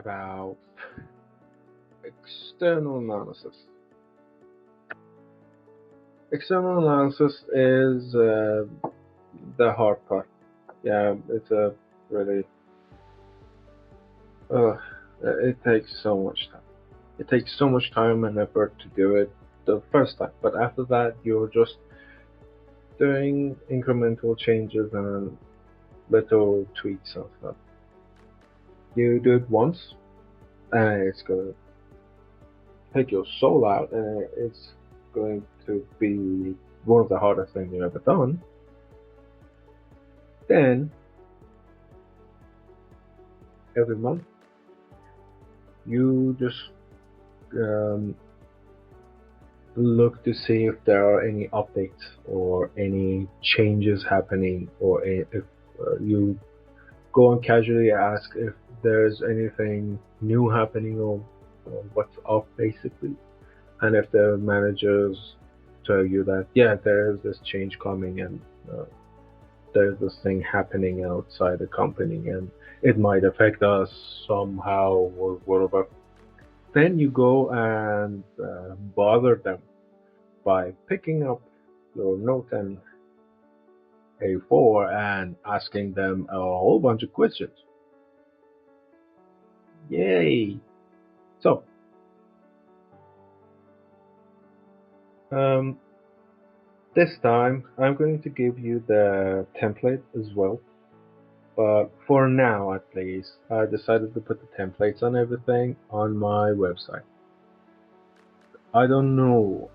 about external analysis. External analysis is the hard part. Yeah, it's a really uh, it takes so much time. It takes so much time and effort to do it the first time, but after that, you're just doing incremental changes and little tweaks and stuff. You do it once, and it's gonna take your soul out, and it's going to be one of the hardest things you've ever done. Then, every month, you just um, look to see if there are any updates or any changes happening, or if you go and casually ask if there's anything new happening, or what's up basically. And if the managers tell you that, yeah, there is this change coming, and uh, there's this thing happening outside the company and it might affect us somehow or whatever, then you go and bother them by picking up your note and A4 and asking them a whole bunch of questions. Yay! So, um, this time I'm going to give you the template as well. But for now, at least, I decided to put the templates on everything on my website. I don't know.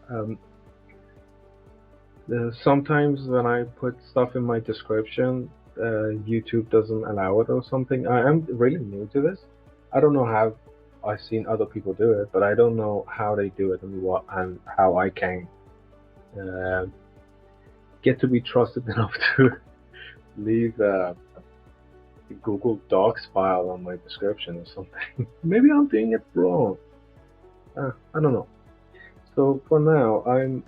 Sometimes when I put stuff in my description, YouTube doesn't allow it or something. I am really new to this. I don't know how I've seen other people do it, but I don't know how they do it and what and how I can uh, get to be trusted enough to leave a Google Docs file on my description or something. Maybe I'm doing it wrong. I don't know. So for now, I'm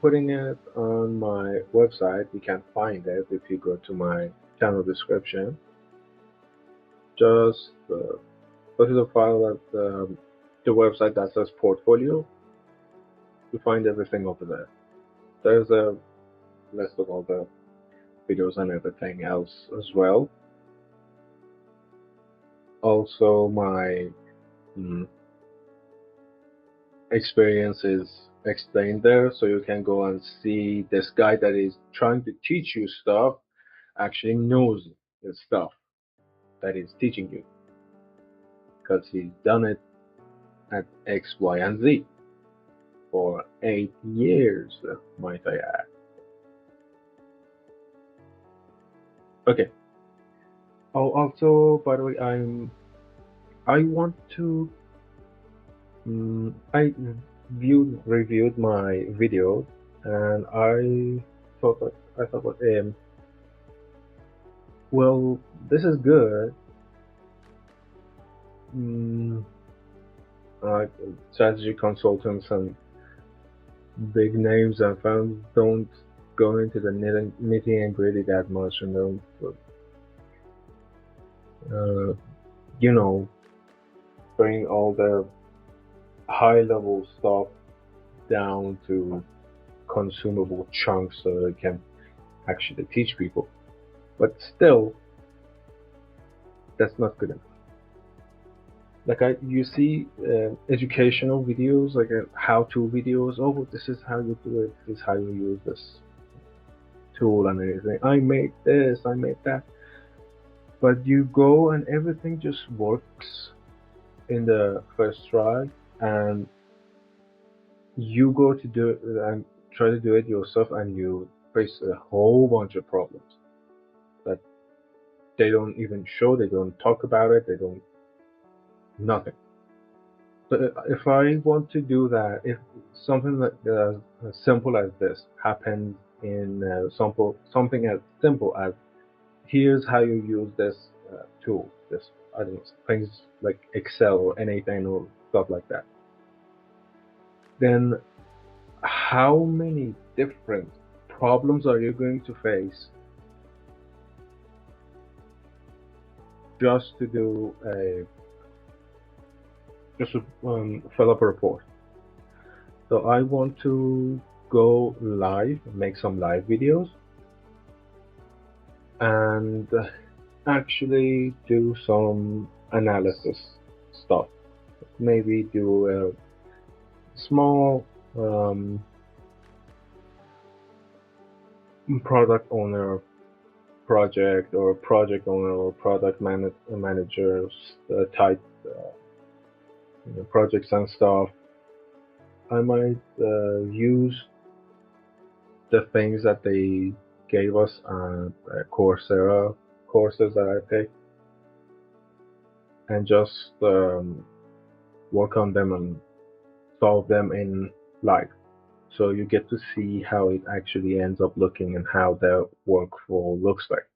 putting it on my website. You can find it if you go to my channel description. Just go to the file at the website that says portfolio. You find everything over there. There's a list of all the videos and everything else as well. Also, my experience is explained there, so you can go and see this guy that is trying to teach you stuff actually knows the stuff that he's teaching you, because he's done it at X, Y, and Z for 8 years, might I add. Okay. Oh, also, by the way, I want to I reviewed my video, and I thought well, this is good. Like strategy consultants and big names and firms don't go into the nitty and gritty that much, and don't uh, you know bring all the high level stuff down to consumable chunks so they can actually teach people. But still, that's not good enough. Like you see educational videos, like how-to videos. Oh, this is how you do it. This is how you use this tool and everything. I made this. I made that. But you go and everything just works in the first try, and you go to do it and try to do it yourself, and you face a whole bunch of problems that they don't even show, they don't talk about it, they don't nothing. So if I want to do that, if something that as simple as this happens in something as simple as here's how you use this tool, this I don't know, things like Excel or N8N or stuff like that, then how many different problems are you going to face just to do a just to fill up a report. So I want to go live, make some live videos, and actually do some analysis stuff. Maybe do a small product owner project, or project owner or product managers type projects and stuff. I might use the things that they gave us on Coursera courses that I take, and just work on them and solve them in live. So you get to see how it actually ends up looking and how the workflow looks like.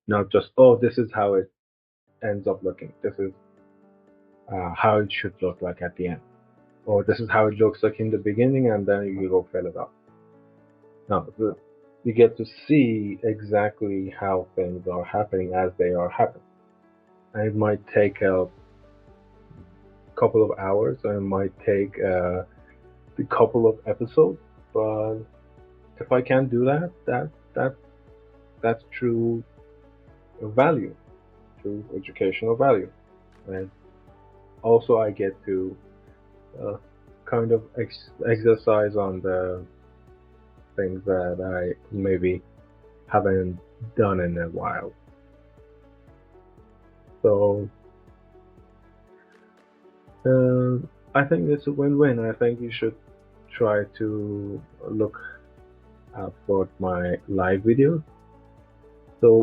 Not just, oh, this is how it ends up looking. This is how it should look like at the end. Or this is how it looks like in the beginning, and then you go fill it up. No, you get to see exactly how things are happening as they are happening. And it might take a couple of hours, or it might take a couple of episodes, but if I can do that's true value, true educational value. And also I get to kind of exercise on the things that I maybe haven't done in a while. So I think it's a win-win. I think you should try to look out for my live videos. So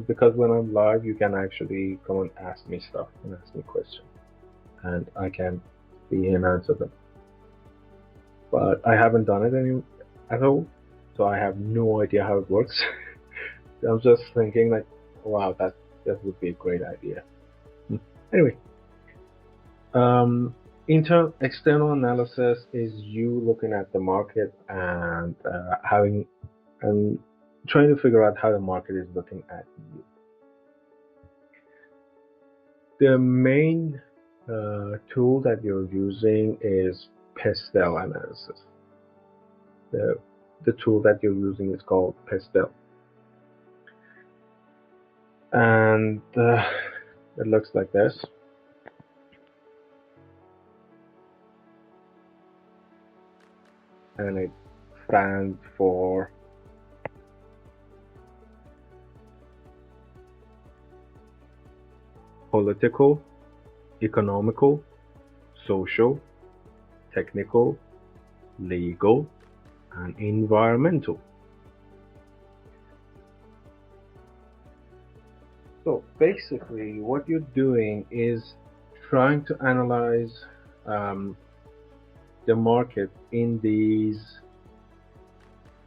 because when I'm live, you can actually come and ask me stuff and ask me questions, and I can see and answer them. But I haven't done it at all, so I have no idea how it works. I'm just thinking like, wow, that would be a great idea. Anyway, external analysis is you looking at the market and trying to figure out how the market is looking at you. The main tool that you're using is PESTEL analysis. The tool that you're using is called PESTEL, and it looks like this. And it stands for political, economical, social, technical, legal, and environmental. So basically what you're doing is trying to analyze the market in these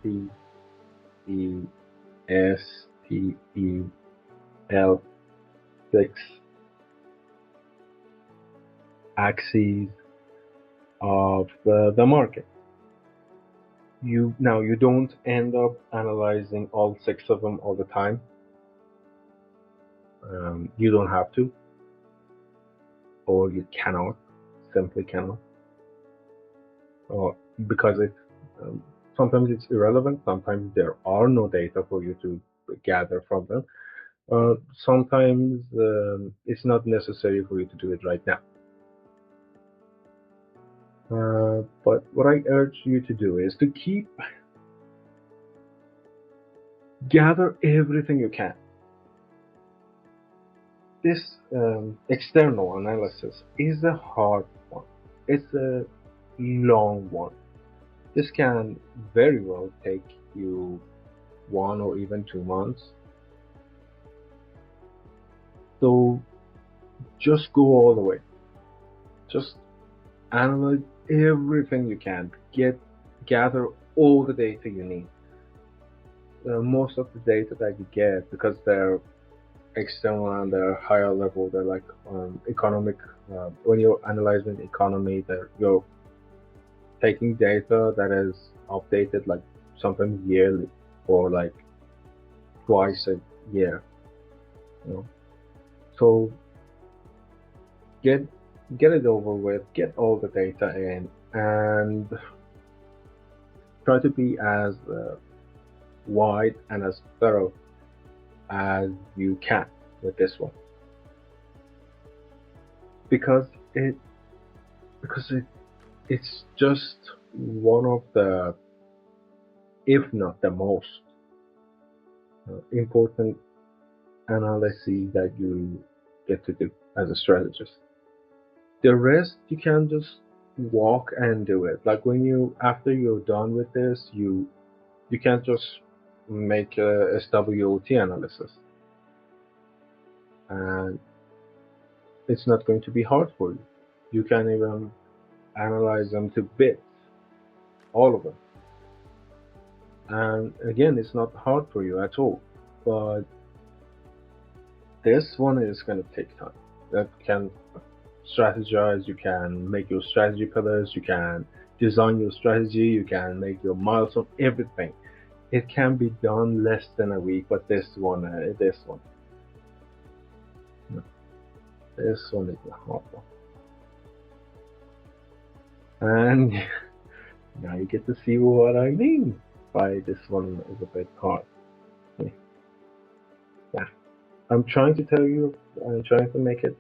P, E, S, T, E, L, 6 axes of the market. You don't end up analyzing all 6 of them all the time. You don't have to, or you simply cannot. Because sometimes it's irrelevant, sometimes there are no data for you to gather from them. Sometimes it's not necessary for you to do it right now. But what I urge you to do is to gather everything you can. This external analysis is a hard one. It's a long one. This can very well take you 1 or even 2 months. So just go all the way. Just analyze everything you can. Gather all the data you need. Most of the data that you get, because they're external and they're higher level, they're like economic. When you're analyzing the economy, you're taking data that is updated like sometimes yearly or like twice a year. So get get it over with, get all the data in, and try to be as wide and as thorough as you can with this one, because it because it's just one of the, if not the most important analysis that you get to do as a strategist. The rest you can just walk and do it. Like when you after you're done with this, you can't just make a SWOT analysis, and it's not going to be hard for you. You can even analyze them to bits, all of them. And again, it's not hard for you at all. But this one is going to take time. That can strategize, you can make your strategy pillars, you can design your strategy, you can make your milestone, everything. It can be done less than a week, but no, this one is a hard one. And now you get to see what I mean by this one is a bit hard. Yeah, I'm trying to tell you, I'm trying to make it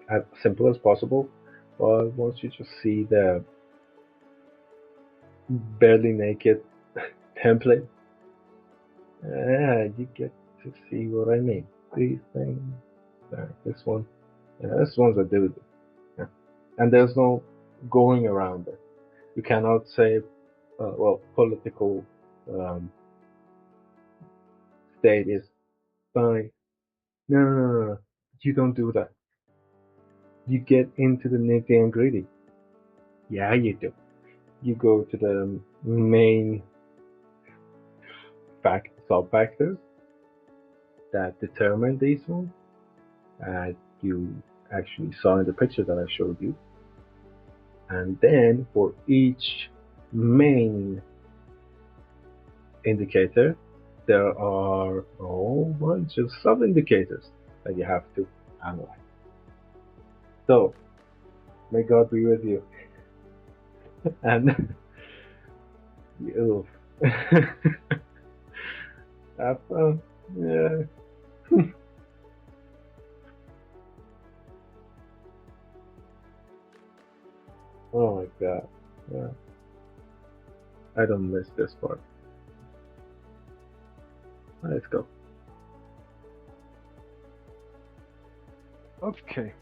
as simple as possible, but once you just see the barely naked template, you get to see what I mean. These things, this one, this one's a doozy. Yeah. And there's no going around it. You cannot say, well, political um, state is fine. No, no, no, no, no. You don't do that. You get into the nitty and gritty. Yeah, you do. You go to the main sub factors that determine these ones, as you actually saw in the picture that I showed you. And then for each main indicator, there are a whole bunch of sub indicators that you have to analyze. So, may God be with you. And you have fun. Yeah. Oh my God. Yeah. I don't miss this part. Let's go. Okay.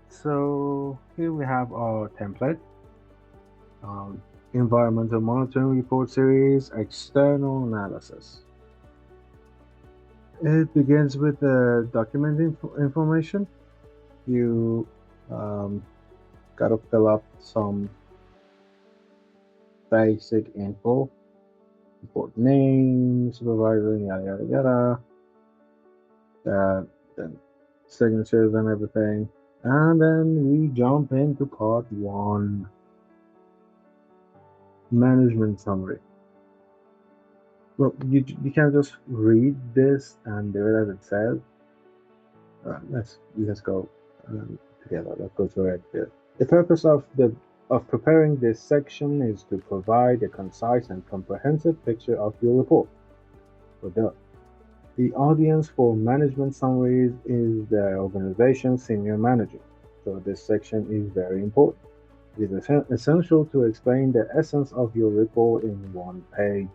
So here we have our template. Um, Environmental Monitoring Report Series, External Analysis. It begins with the document information. You gotta fill up some basic info, report name, supervisor, yada yada yada, the signatures and everything. And then we jump into part one, management summary. Well, you can't just read this and do it as it says. Let's go together. Let's go through it. The purpose of preparing this section is to provide a concise and comprehensive picture of your report. So the audience for management summaries is the organization's senior manager. So this section is very important. It is essential to explain the essence of your report in one page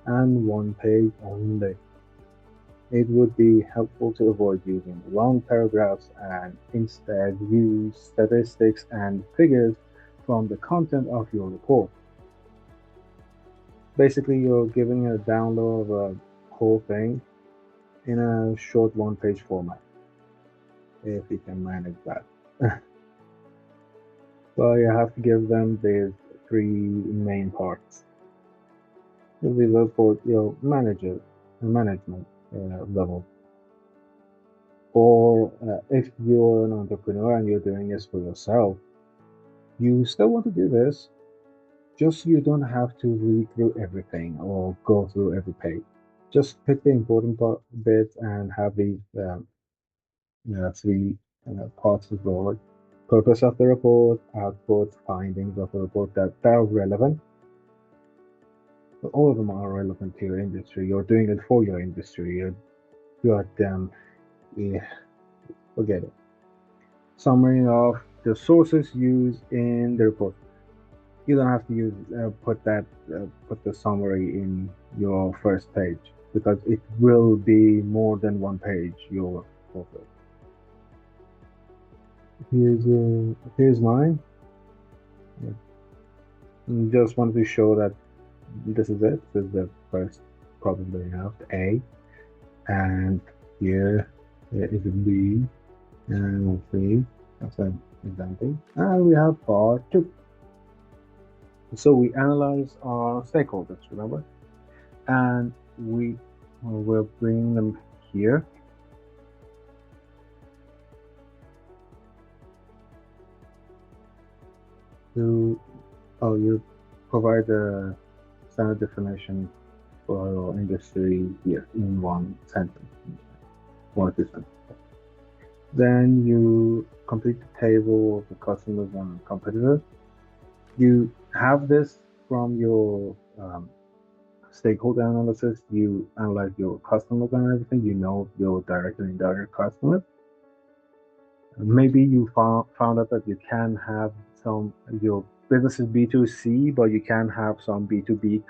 and one page only. It would be helpful to avoid using long paragraphs and instead use statistics and figures from the content of your report. Basically, you're giving a download of a whole thing in a short one-page format, if you can manage that. So you have to give them these three main parts. We look for your management level. Or if you're an entrepreneur and you're doing this for yourself, you still want to do this, just so you don't have to read through everything or go through every page. Just pick the important bits and have these three parts of rolling. Purpose of the report, outputs, findings of the report that are relevant. All of them are relevant to your industry. You're doing it for your industry. You are them. Yeah, forget it. Summary of the sources used in the report. You don't have to use put the summary in your first page because it will be more than one page. Your report. Here's mine. Yeah. Just wanted to show that this is it. This is the first problem that you have, A, and here is a B and C. That's an example. And we have part two. So we analyze our stakeholders, remember? And we will bring them here. To, you provide a standard definition for your industry here in one sentence, one or two sentences. Then you complete the table of the customers and competitors. You have this from your stakeholder analysis. You analyze your customers and everything. You know your direct and indirect customers. Maybe you found out that you can have your business is B2C, but you can have some B2B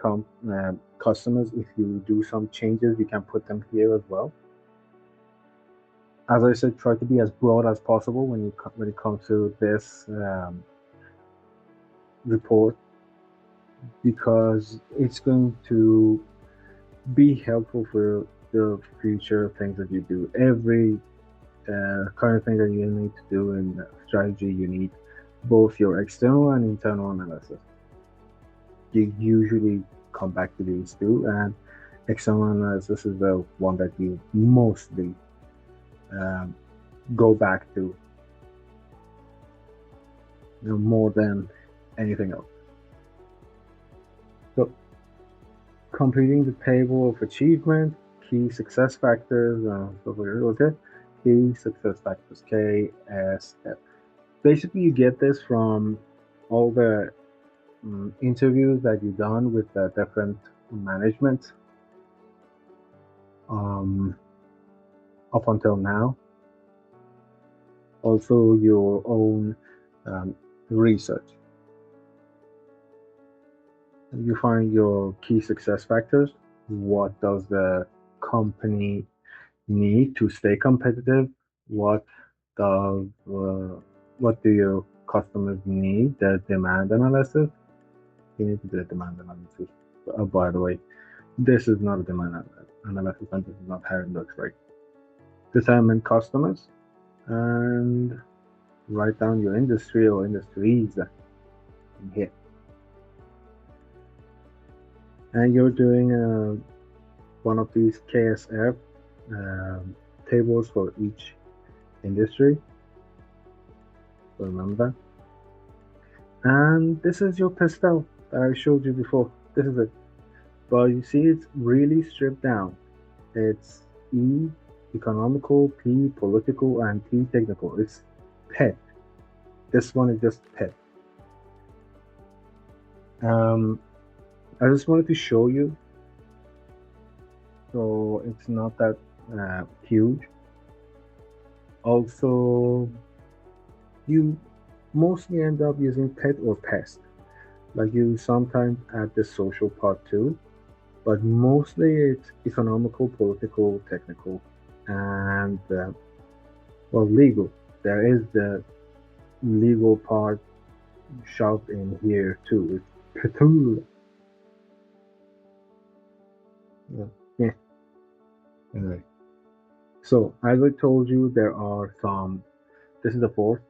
customers. If you do some changes, you can put them here as well. As I said, try to be as broad as possible when it comes to this report, because it's going to be helpful for the future things that you do. Every kind of thing that you need to do in strategy, you need both your external and internal analysis. You usually come back to these two, and external analysis is the one that you mostly go back to, more than anything else. So, completing the table of achievement, key success factors, okay, key success factors, KSF. Basically, you get this from all the interviews that you've done with the different management up until now. Also, your own research. You find your key success factors. What does the company need to stay competitive? What do your customers need? The demand analysis. You need to do a demand analysis. By the way, this is not a demand analysis, and this is not how it looks like. Determine customers and write down your industry or industries in here. And you're doing one of these KSF tables for each industry. So remember. And this is your PESTEL that I showed you before. This is it. But you see, it's really stripped down. It's E, economical, P, political, and T, technical. It's PET. This one is just PET. I just wanted to show you, so it's not that huge. Also, you mostly end up using PET or PEST. Like, you sometimes add the social part too, but mostly it's economical, political, technical, and legal. There is the legal part shoved in here too. It's PETEL. Yeah. Anyway, so as I told you, there are some. This is the fourth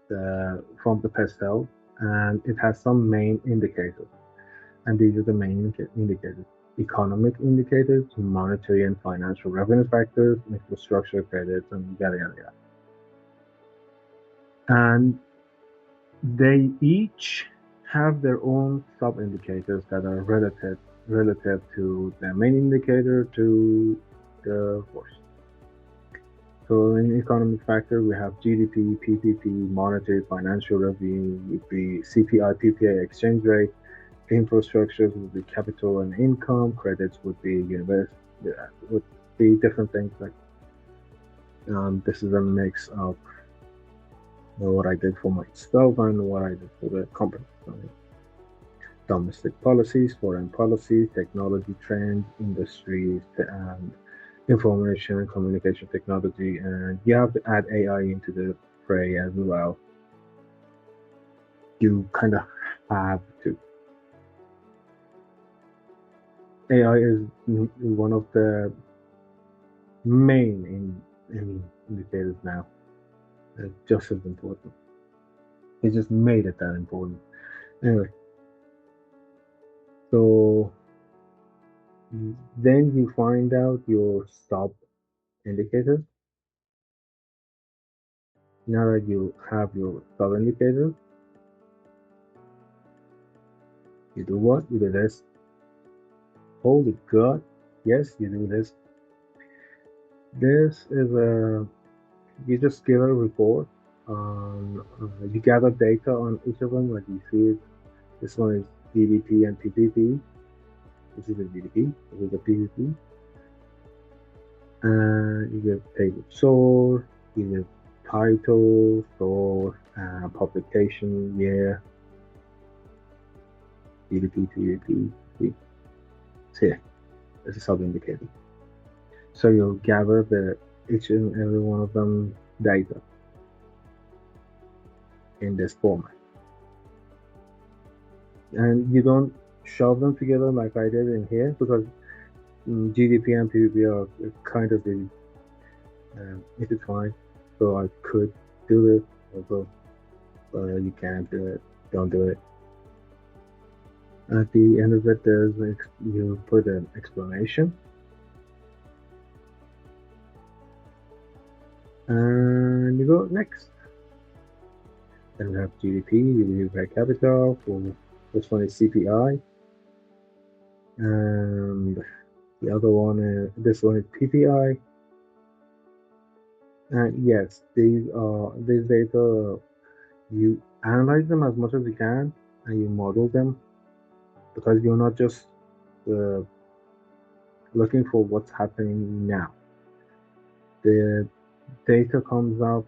from the PESTEL, and it has some main indicators. And these are the main indicators: economic indicators, monetary and financial revenue factors, infrastructure credits, and yada yada yada. And they each have their own sub-indicators that are relative to the main indicator to the force. So in economic factor, we have GDP, PPP, monetary, financial revenue would be CPI, PPI, exchange rate. Infrastructures would be capital and income. Credits would be would be different things like. This is a mix of what I did for myself and what I did for the company. So, domestic policies, foreign policies, technology trends, industries, and information and communication technology. And you have to add AI into the fray as well. You kind of have to. AI is one of the main in indicators now. It's just as important. They just made it that important. Anyway, so then you find out your sub indicators. Now that you have your sub indicators, you do what? You do this. Holy God! Yes, you do this. This is a you just give a report on you gather data on each of them. Like you see it. This one is GDP and PPP. This is a GDP. This is a PPP. And you give table source. You give title, source, publication, year, GDP, PPP. See, this is sub indicator. So you'll gather each and every one of them data in this format. And you don't shove them together like I did in here because GDP and PPP are kind of intertwined. So I could do it, although you can't do it. Don't do it. At the end of it, you put an explanation. And you go next. Then we have GDP, GDP per capita. For this one is CPI, and the other one this one is PPI. And yes, these data you analyze them as much as you can, and you model them because you're not just looking for what's happening now. The data comes up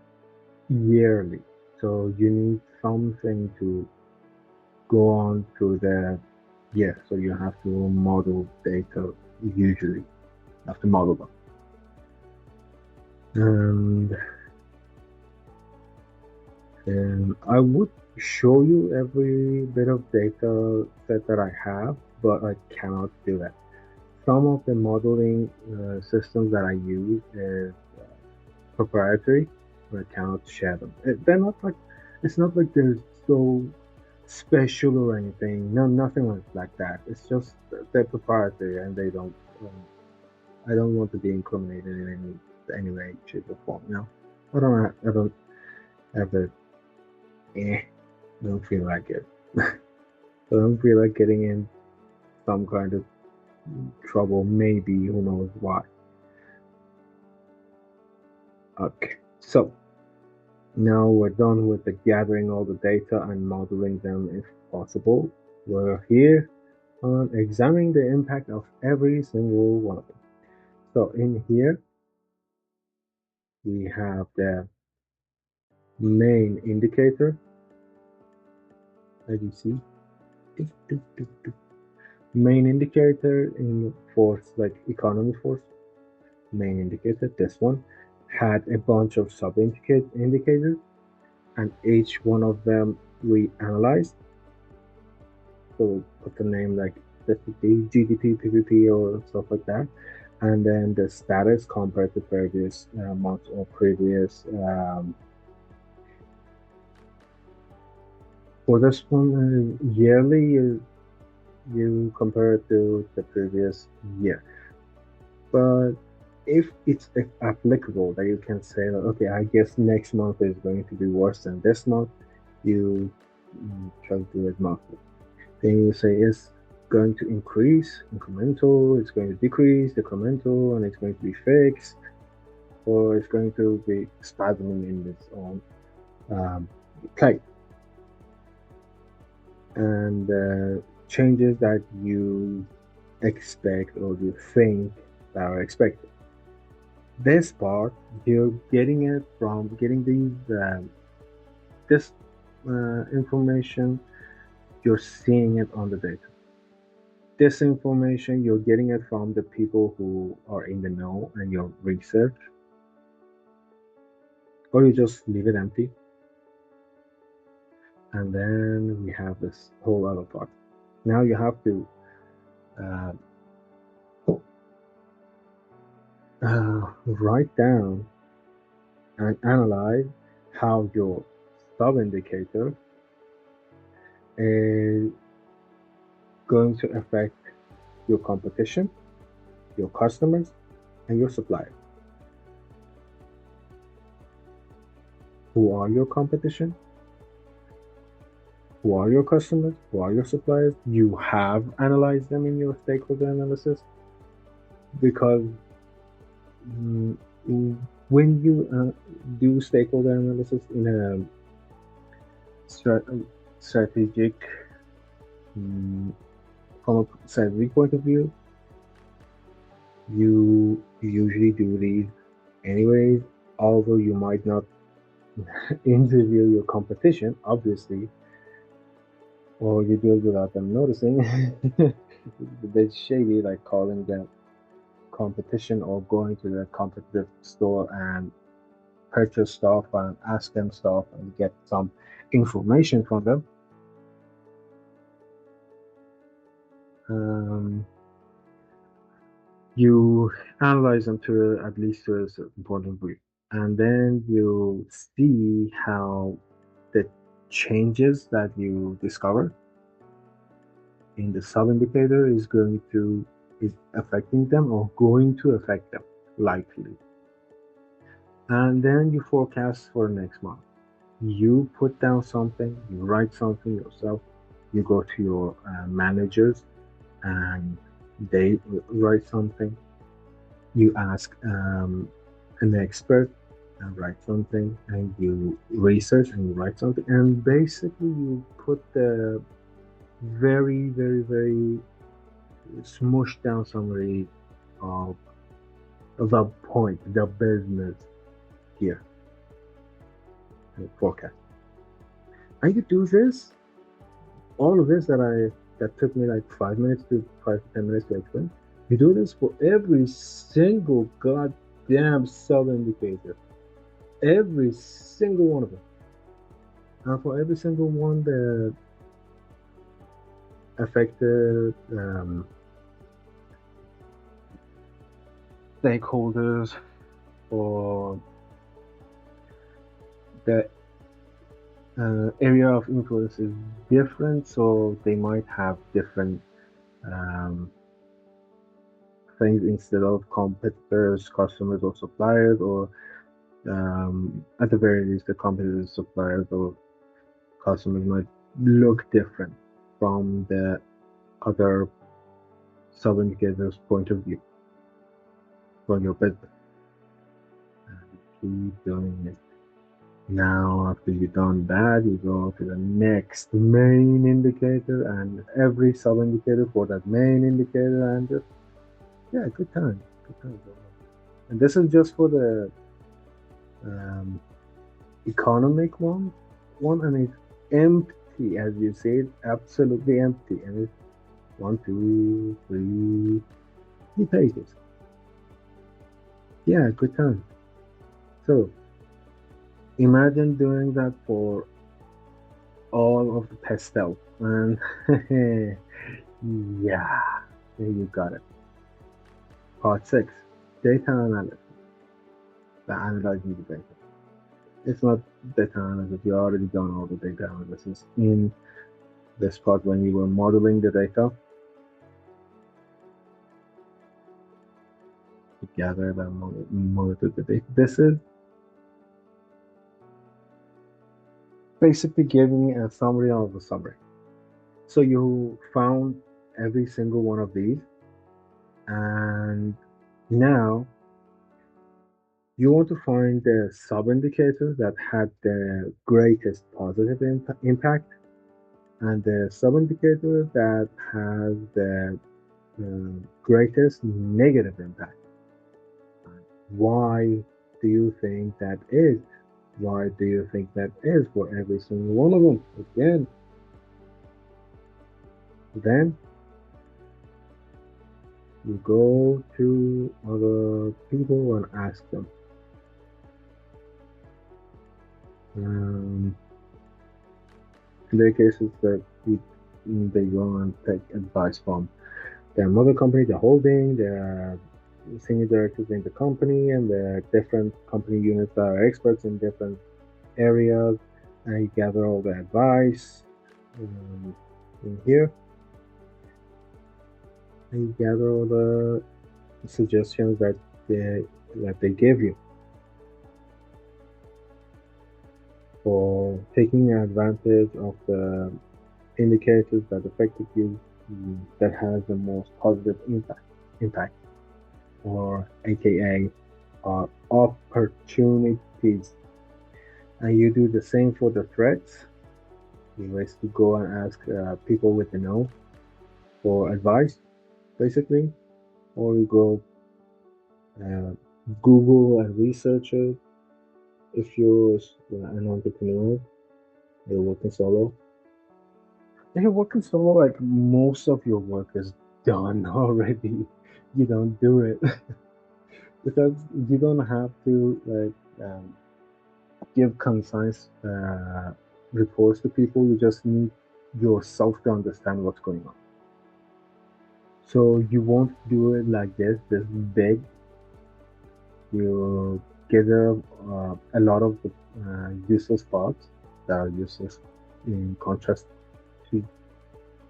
yearly, so you need something to go on to the year. So you have to model data usually. You have to model them. And I would show you every bit of data set that I have, but I cannot do that. Some of the modeling systems that I use is proprietary, but I cannot share them. They're not like it's not like they're so special or anything. No, nothing like that. It's just they're proprietary, and they don't. I don't want to be incriminated in any way, shape, or form. No, I don't ever. I don't feel like it. I don't feel like getting in some kind of trouble. Maybe who knows why. Okay, so now we're done with the gathering all the data and modeling them if possible. We're here on examining the impact of every single one of them. So in here, we have the main indicator, as you see. Main indicator in force, like economy force. Main indicator, this one, had a bunch of sub-indicators, and each one of them we analyzed. So we put the name like GDP, PPP, or stuff like that, and then the status compared to previous months or previous. For this one, yearly, you compare it to the previous year, but if it's applicable that you can say that, okay, I guess next month is going to be worse than this month, you try to do it monthly. Then you say it's going to increase, incremental, it's going to decrease, decremental, and it's going to be fixed. or it's going to be spasming in its own plate. And changes that you expect or you think that are expected. This part, you're getting it from getting this information, you're seeing it on the data. This information, you're getting it from the people who are in the know and your research, or you just leave it empty. And then we have this whole other part. Now you have to uh, write down and analyze how your sub indicator is going to affect your competition, your customers, and your suppliers. Who are your competition? Who are your customers? Who are your suppliers? You have analyzed them in your stakeholder analysis because mm, when you do stakeholder analysis in a strategic from a strategic point of view, you usually do these anyways, although you might not interview your competition, obviously, or you do it without them noticing. It's a bit shady, like calling them competition or going to the competitive store and purchase stuff and ask them stuff and get some information from them. Um, you analyze them to at least to a certain point of view, and then you see how the changes that you discover in the sub indicator is affecting them or going to affect them likely. And then you forecast for next month. You put down something, you write something yourself, you go to your managers and they write something. You ask an expert and write something, and you research and you write something, and basically you put the very, very, very smushed down summary of the point, the business here, the forecast. And you do this, all of this that took me like 5 minutes to 5 to 10 minutes to explain. You do this for every single goddamn sub indicator, every single one of them, and for every single one that affected stakeholders or the area of influence is different, so they might have different things instead of competitors, customers, or suppliers, or at the very least, the competitors, suppliers, or customers might look different from the other sub indicators' point of view for your business. And keep doing it. Now, after you've done that, you go to the next main indicator and every sub indicator for that main indicator, and just, yeah, good time. Good time. And this is just for the economic one, and it's empty, as you see, it's absolutely empty, and it's 1, 2, 3 pages. Yeah, good time. So imagine doing that for all of the PESTEL, and yeah, there you got it. Part 6, data analysis. The analyzing the data. It's not data analysis, you already done all the data analysis in this part when you were modeling the data. To gather and monitor the data. This is basically giving me a summary of the summary. So you found every single one of these, and now You want to find the sub-indicators that had the greatest positive impact and the sub-indicator that has the greatest negative impact. Why do you think that is? Why do you think that is for every single one of them? Again, then you go to other people and ask them. Um, in their cases, that they go and take advice from their mother company, the holding, their senior directors in the company, and the different company units that are experts in different areas. And you gather all the advice in here, and you gather all the suggestions that they give you for taking advantage of the indicators that affected you that has the most positive impact, or aka opportunities. And you do the same for the threats. You basically go and ask people with the know for advice, basically, or you go uh, Google and research it. If you're an entrepreneur, you're working solo. If you're working solo, like most of your work is done already. You don't do it because you don't have to give concise reports to people. You just need yourself to understand what's going on. So you won't do it like this big. You gather a lot of the useless parts that are useless in contrast to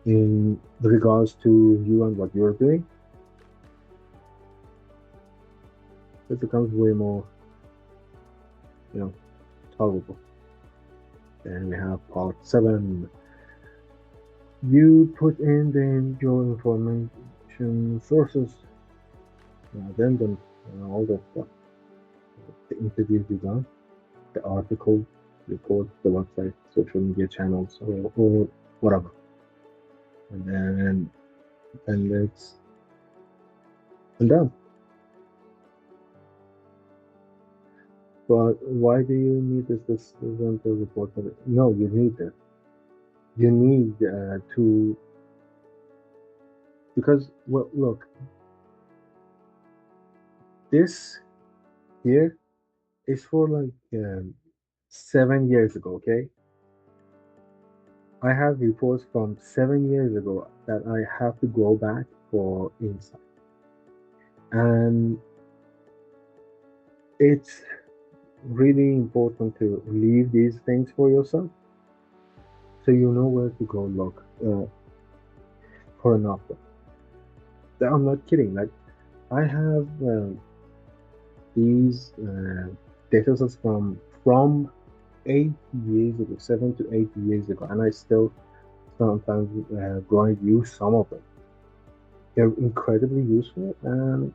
in regards to you and what you're doing. It becomes way more, you know, tolerable. Then we have part 7. You put in your information sources, addendum, all that stuff. The interviews you done, the article, report, the website, social media channels, or whatever. And then it's and done. But why do you need this? This isn't a report. No, you need it. You need to because well, look, this here is for like 7 years ago. Okay, I have reports from 7 years ago that I have to go back for insight, and it's really important to leave these things for yourself so you know where to go look for an offer. I'm not kidding. Like I have these data sets from 8 years ago, 7 to 8 years ago, and I still sometimes go and use some of them. They're incredibly useful, and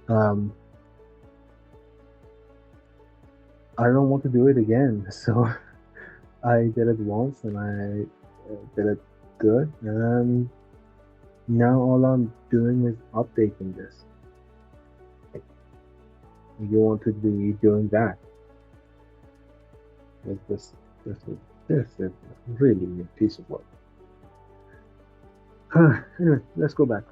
um, I don't want to do it again. So I did it once, and I did it good, and now all I'm doing is updating this. You want to be doing that. This, this, this is really a piece of work. Anyway, let's go back.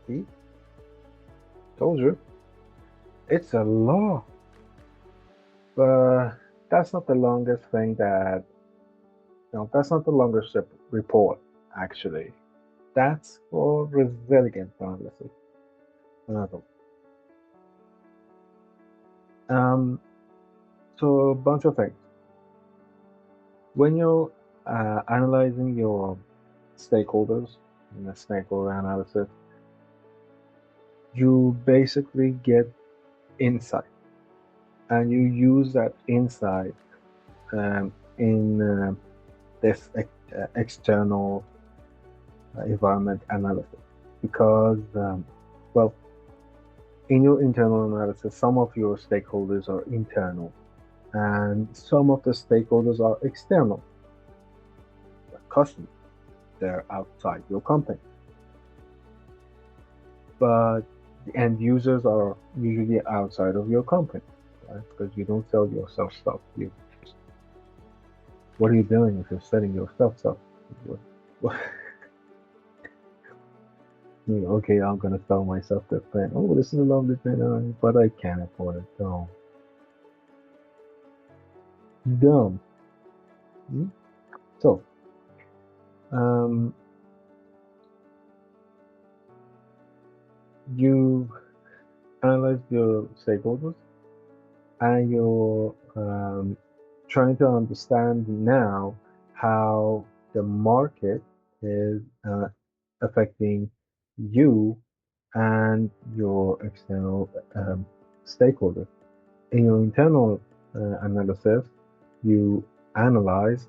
See? Told you. It's a law. But that's not the longest thing that, that's not the longest report, actually. That's for resilient analysis. Another. Um, so a bunch of things. When you're analyzing your stakeholders in the stakeholder analysis, you basically get insight, and you use that insight in this external environment analysis because, well, in your internal analysis, some of your stakeholders are internal and some of the stakeholders are external, like customers. They're outside your company. But the end users are usually outside of your company, right? Because you don't sell yourself stuff. What are you doing if you're selling yourself stuff? What, okay, I'm gonna sell myself this pen. Oh, this is a lovely pen, but I can't afford it. No, dumb. Hmm? So, um, you analyze your stakeholders, and you're trying to understand now how the market is affecting you and your external stakeholders. In your internal analysis, you analyze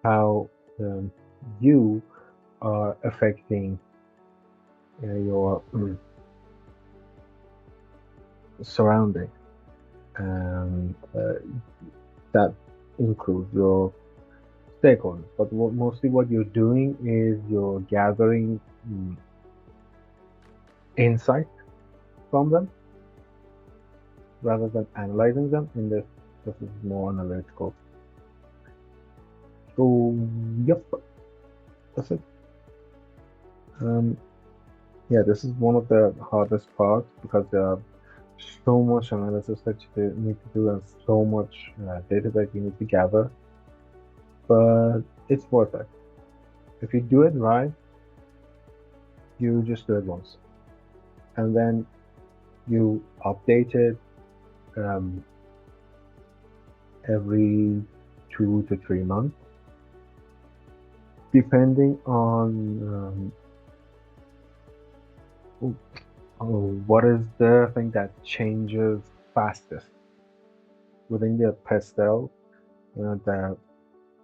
how you are affecting your surrounding, and that includes your stakeholders. But mostly what you're doing is you're gathering insight from them rather than analyzing them. In this is more analytical. So, yep, that's it. Um, yeah, this is one of the hardest parts because there are so much analysis that you need to do and so much data that you need to gather, but it's worth it. If you do it right, you just do it once, and then you update it um, every 2 to 3 months, depending on what is the thing that changes fastest within the PESTEL. That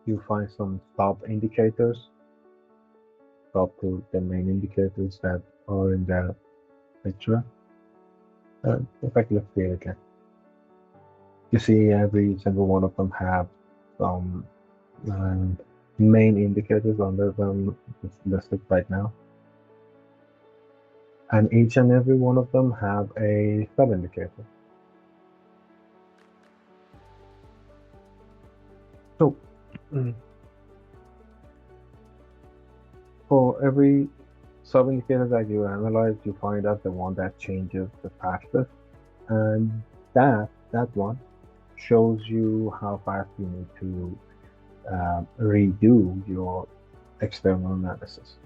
you find some top indicators, top to the main indicators that are in the picture. In fact, let's see it again. You see, every single one of them have some um, main indicators under them. It's listed right now, and each and every one of them have a sub indicator. So, mm, for every sub indicator that you analyze, you find out the one that changes the fastest, and that one shows you how fast you need to redo your external analysis.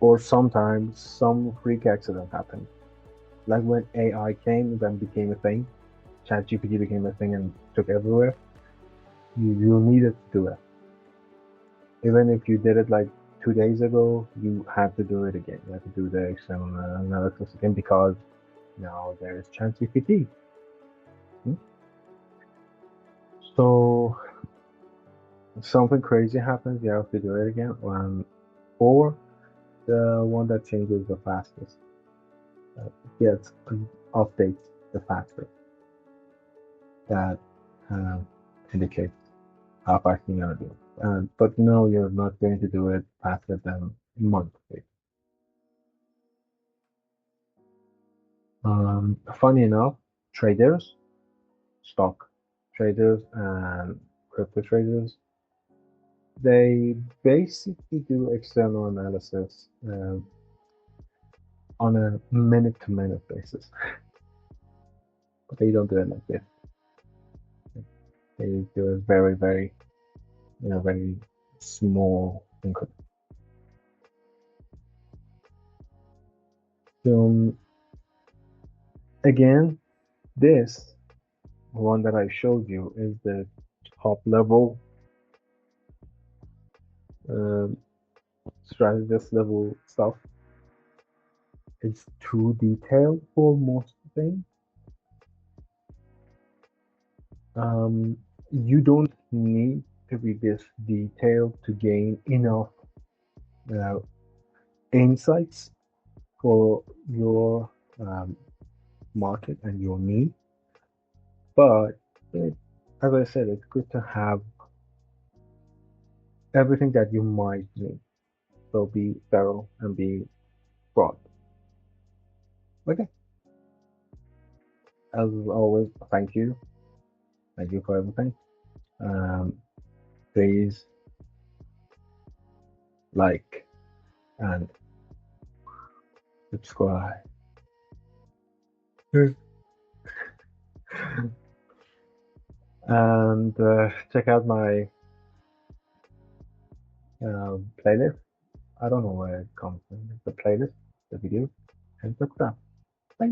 Or sometimes some freak accident happens. Like when AI came, then became a thing, ChatGPT became a thing and took everywhere. You needed to do it. Even if you did it like 2 days ago, you had to do it again. You had to do the external analysis again because now there is ChatGPT. Hmm? So something crazy happens, you have to do it again. Or the one that changes the fastest gets updates the fastest. That uh, indicates how fast you're gonna do it. But no, you're not going to do it faster than monthly. Funny enough, traders, stock traders, and crypto traders, they basically do external analysis on a minute-to-minute basis. But they don't do it like this. They do it very, very, very small increments. So again, this one that I showed you is the top level um, strategist level stuff. It's too detailed for most things. Um, You don't need to be this detailed to gain enough uh, insights for your um, market and your need. But it, as I said, it's good to have everything that you might need. So be thorough and be broad. Okay. As always, thank you. Thank you for everything. Um, please like and subscribe. And check out my playlist. I don't know where it comes from. The playlist, the video, and the stuff. Bye.